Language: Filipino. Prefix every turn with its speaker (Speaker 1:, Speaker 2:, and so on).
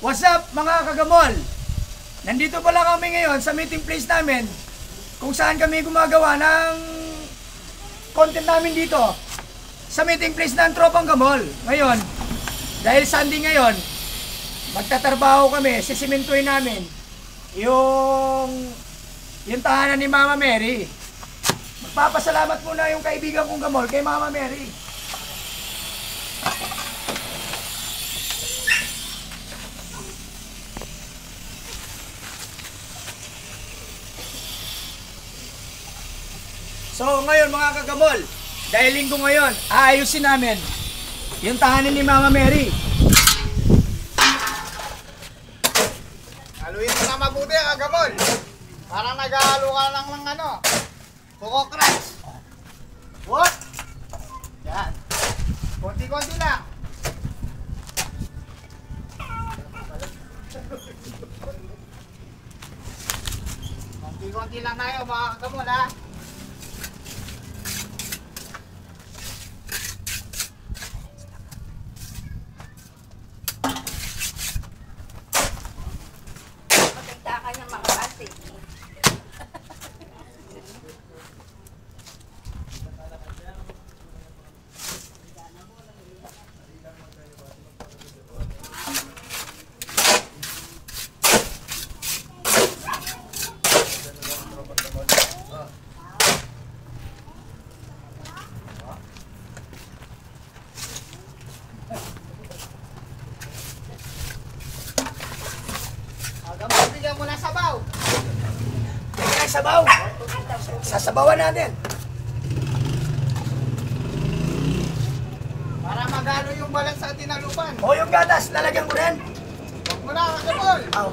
Speaker 1: What's up mga kagamol? Nandito pala kami ngayon sa meeting place namin kung saan kami gumagawa ng content namin dito sa meeting place ng Tropang Gamol. Ngayon, dahil Sunday ngayon, magtatrabaho kami, sisimentuhin namin yung tahanan ni Mama Mary. Magpapasalamat muna yung kaibigan kong Gamol kay Mama Mary. So ngayon mga kagamol, dahil linggo ngayon, aayusin namin yung tahanan ni Mama Mary.
Speaker 2: Haluin mo na mabuti kagamol. Parang naghahalo ka lang ng ano, Coco Crunch. What? Yan. Konti-konti lang. Konti-konti lang tayo mga kagamol ha. Bigyan mo na sabaw.
Speaker 1: Ay, sabaw! Sasabawan natin.
Speaker 2: Para magalo yung balat sa tinalupan.
Speaker 1: O yung gatas, lalagyan ko rin.
Speaker 2: Huwag mo na kagamol.
Speaker 1: Oh.